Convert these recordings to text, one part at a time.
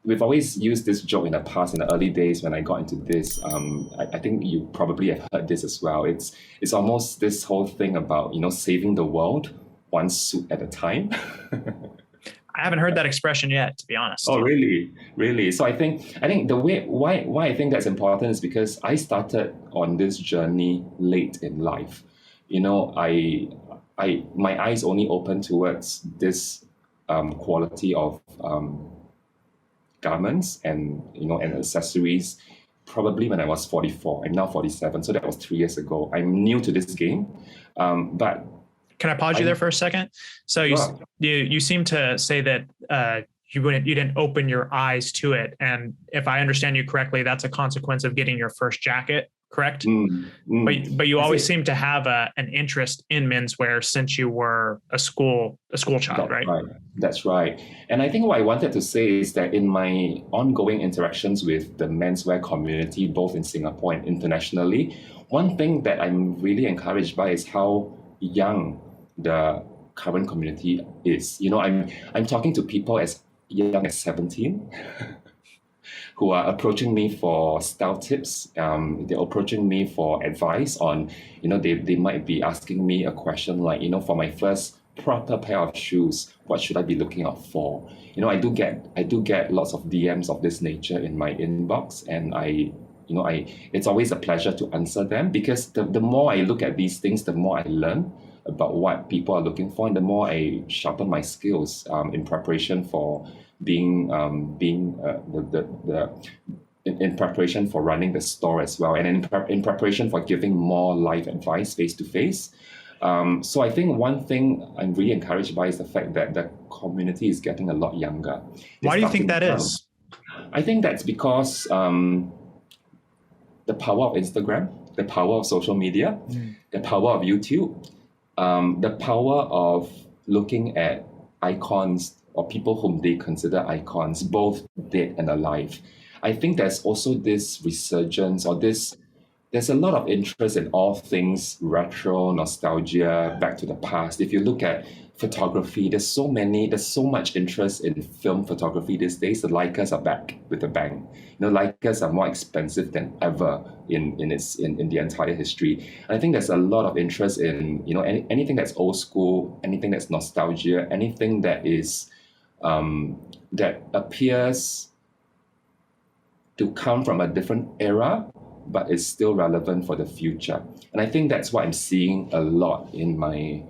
we've always used this joke in the past, in the early days when I got into this. I think you probably have heard this as well. It's almost this whole thing about, saving the world one suit at a time. I haven't heard that expression yet, to be Oh, honest. really? Really? So I think the way why I think that's important is because I started on this journey late in life. You know, I my eyes only open towards this quality of garments and and accessories probably when I was 44. I'm now 47, so that was 3 years ago. I'm new to this game, but Can I pause you I there for a second? So sure. you seem to say that you didn't open your eyes to it, and if I understand you correctly, that's a consequence of getting your first jacket, correct? But you That's always it. seem to have an interest in menswear since you were a school child, That's right? right. That's right. And I think what I wanted to say is that in my ongoing interactions with the menswear community, both in Singapore and internationally, one thing that I'm really encouraged by is how young the current community is. I'm talking to people as young as 17 who are approaching me for style tips. They're approaching me for advice on, they might be asking me a question like, for my first proper pair of shoes, what should I be looking out for? I do get lots of DMs of this nature in my inbox, and it's always a pleasure to answer them because the more I look at these things, the more I learn about what people are looking for, and the more I sharpen my skills in preparation for being in preparation for running the store as well, and in preparation for giving more live advice face to face. So I think one thing I'm really encouraged by is the fact that the community is getting a lot younger. They're Why do you think starting that young. is? I think that's because the power of Instagram, the power of social media, the power of YouTube, the power of looking at icons or people whom they consider icons, both dead and alive. I think there's also this resurgence or this there's a lot of interest in all things retro, nostalgia, back to the past. If you look at photography, there's so much interest in film photography these days. The Leicas are back with a bang. Leicas are more expensive than ever in the entire history. And I think there's a lot of interest in, anything that's old school, anything that's nostalgia, anything that is that appears to come from a different era, but is still relevant for the future. And I think that's what I'm seeing a lot in my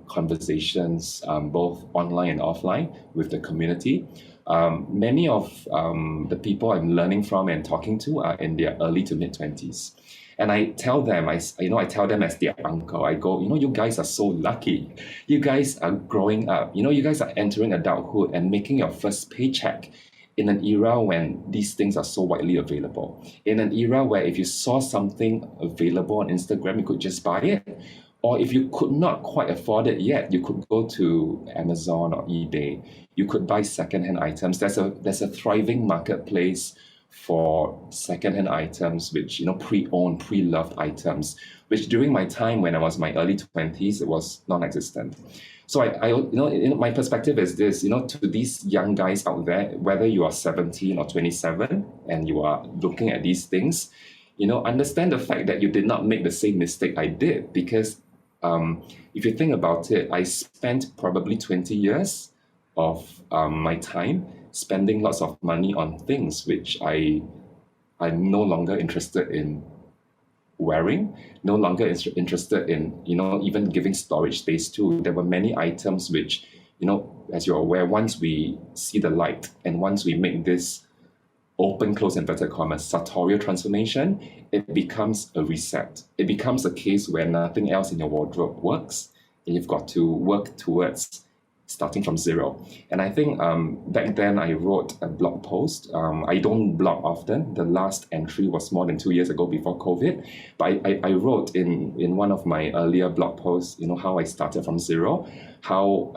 conversations, both online and offline, with the community. Many of the people I'm learning from and talking to are in their early to mid 20s. And I tell them, I tell them as their uncle, I go, you guys are so lucky. You guys are growing up. You guys are entering adulthood and making your first paycheck in an era when these things are so widely available. In an era where if you saw something available on Instagram, you could just buy it. Or if you could not quite afford it yet, you could go to Amazon or eBay. You could buy secondhand items. There's a thriving marketplace for secondhand items, which pre-owned, pre-loved items, which during my time when I was my early 20s, it was non-existent. So my perspective is this, to these young guys out there, whether you are 17 or 27 and you are looking at these things, understand the fact that you did not make the same mistake I did, because if you think about it, I spent probably 20 years of my time spending lots of money on things which I'm no longer interested in wearing, no longer interested in, even giving storage space to. There were many items which, as you're aware, once we see the light and once we make this open, close inverted commas, sartorial transformation, it becomes a reset. It becomes a case where nothing else in your wardrobe works, and you've got to work towards starting from zero. And I think back then I wrote a blog post. I don't blog often. The last entry was more than 2 years ago before COVID. But I wrote in one of my earlier blog posts, how I started from zero, how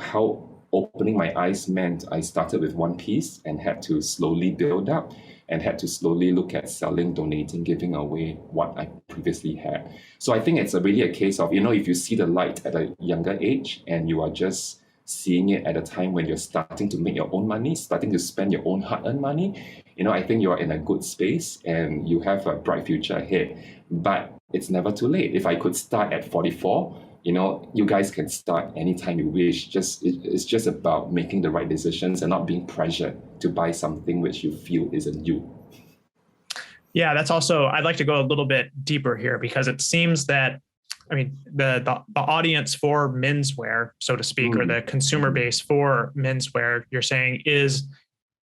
opening my eyes meant I started with one piece and had to slowly build up and had to slowly look at selling, donating, giving away what I previously had. So I think it's really a case of, if you see the light at a younger age and you are just seeing it at a time when you're starting to make your own money, starting to spend your own hard-earned money, I think you're in a good space and you have a bright future ahead. But it's never too late. If I could start at 44, you guys can start anytime you wish. It's just about making the right decisions and not being pressured to buy something which you feel isn't you. Yeah, that's also, I'd like to go a little bit deeper here, because it seems that, I mean, the audience for menswear, so to speak, or the consumer base for menswear, you're saying, is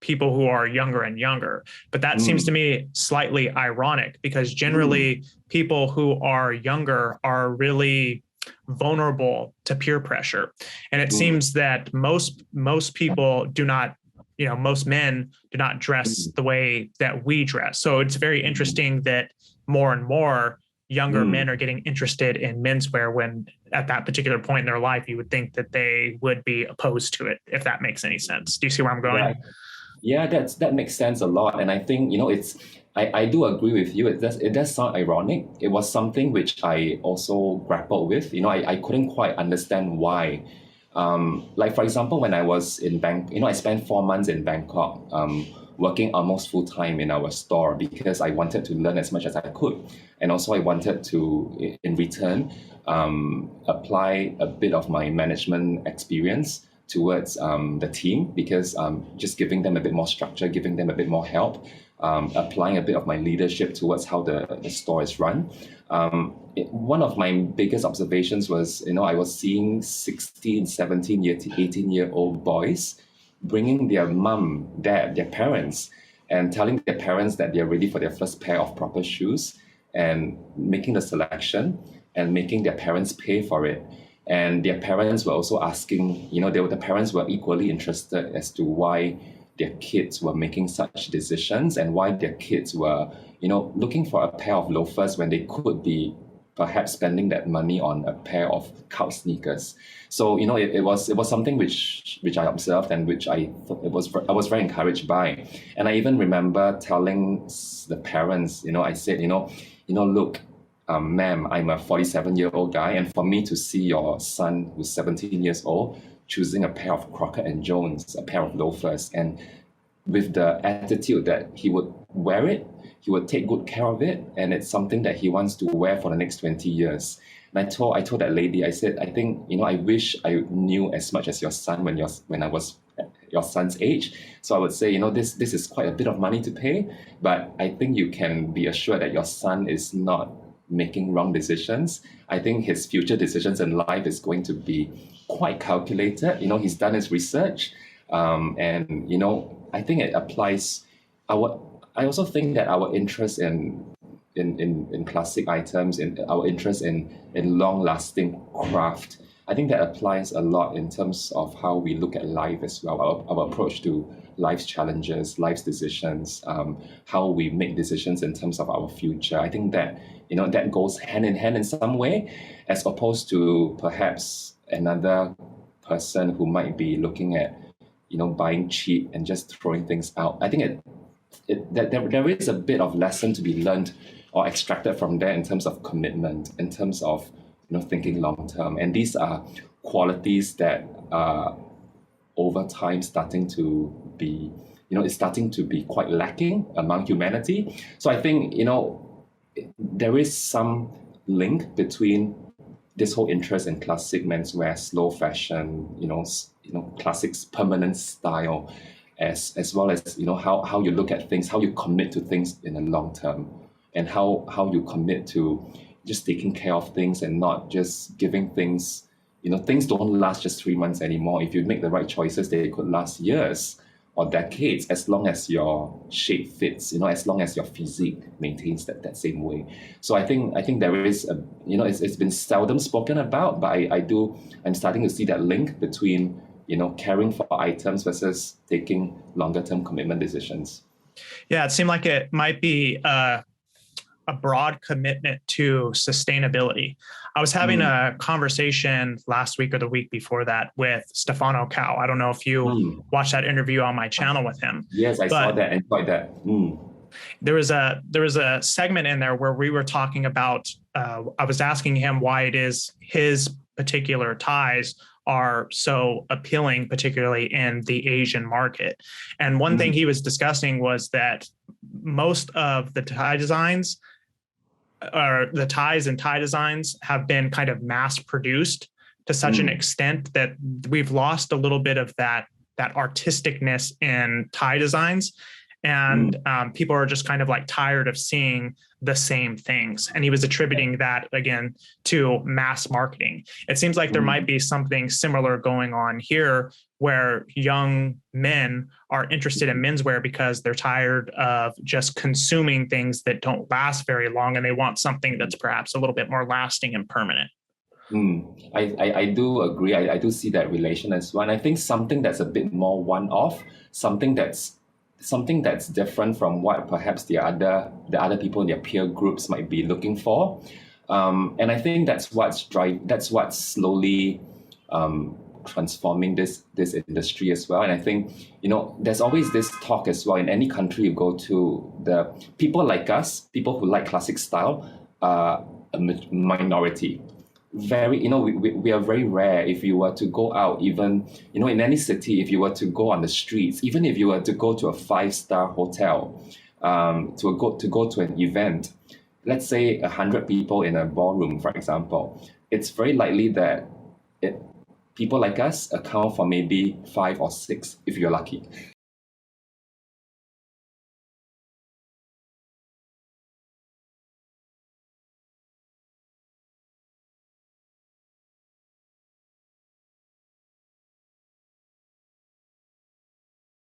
people who are younger and younger. But that seems to me slightly ironic, because generally people who are younger are really vulnerable to peer pressure. And it seems that most people do not, most men do not dress the way that we dress. So it's very interesting that more and more younger men are getting interested in menswear, when at that particular point in their life, you would think that they would be opposed to it, if that makes any sense. Do you see where I'm going? Yeah, that makes sense a lot. And I think, I do agree with you. It does sound ironic. It was something which I also grappled with. I couldn't quite understand why. Like, for example, when I was in I spent 4 months in Bangkok, working almost full time in our store, because I wanted to learn as much as I could. And also I wanted to, in return, apply a bit of my management experience towards the team, because just giving them a bit more structure, giving them a bit more help, applying a bit of my leadership towards how the store is run. One of my biggest observations was, I was seeing 16, 17, 18-year-old boys bringing their mum, dad, their parents, and telling their parents that they're ready for their first pair of proper shoes, and making the selection and making their parents pay for it. And their parents were also asking, the parents were equally interested as to why their kids were making such decisions, and why their kids were, looking for a pair of loafers when they could be perhaps spending that money on a pair of couch sneakers. So, it was something which I observed, and which I was very encouraged by. And I even remember telling the parents, I said, look, ma'am, I'm a 47-year-old guy, and for me to see your son, who's 17 years old, choosing a pair of Crockett and Jones, a pair of loafers, and with the attitude that he would wear it, he would take good care of it, and it's something that he wants to wear for the next 20 years. And I told that lady, I said, I think, I wish I knew as much as your son when I was your son's age. So I would say, this is quite a bit of money to pay, but I think you can be assured that your son is not making wrong decisions. I think his future decisions in life is going to be quite calculated. He's done his research, and I think it applies. I also think that our interest in classic items, in our interest in long-lasting craft, I think that applies a lot in terms of how we look at life as well. Our approach to life's challenges, life's decisions, how we make decisions in terms of our future. I think that that goes hand in hand in some way, as opposed to perhaps another person who might be looking at buying cheap and just throwing things out. I think there is a bit of lesson to be learned or extracted from there in terms of commitment, in terms of thinking long term. And these are qualities that are over time starting to be, it's starting to be quite lacking among humanity. So I think, there is some link between this whole interest in classic menswear, slow fashion, classics, permanent style, as well as how you look at things, how you commit to things in the long term, and how you commit to just taking care of things and not just giving things. Things don't last just 3 months anymore. If you make the right choices, they could last years or decades, as long as your shape fits, as long as your physique maintains that same way. So I think there is it's been seldom spoken about, but I'm starting to see that link between caring for items versus taking longer term commitment decisions. Yeah, it seemed like it might be a broad commitment to sustainability. I was having a conversation last week or the week before that with Stefano Cao. I don't know if you watched that interview on my channel with him. Yes, I saw that. Enjoyed that. There was a segment in there where we were talking about, I was asking him why it is his particular ties are so appealing, particularly in the Asian market. And one thing he was discussing was that most of the tie designs, or the ties and tie designs, have been kind of mass produced to such an extent that we've lost a little bit of that artisticness in tie designs. And people are just kind of like tired of seeing the same things. And he was attributing that again to mass marketing. It seems like there might be something similar going on here, where young men are interested in menswear because they're tired of just consuming things that don't last very long, and they want something that's perhaps a little bit more lasting and permanent. I do agree. I do see that relation as well. And I think something that's a bit more one-off, something that's different from what perhaps the other people in their peer groups might be looking for. And I think that's what's slowly transforming this industry as well. And I think, there's always this talk as well. In any country you go to, the people like us, people who like classic style, are a minority. Very, we are very rare. If you were to go out, even, in any city, if you were to go on the streets, even if you were to go to a 5-star hotel, to go to an event, let's say 100 people in a ballroom, for example, it's very likely that people like us account for maybe 5 or 6, if you're lucky.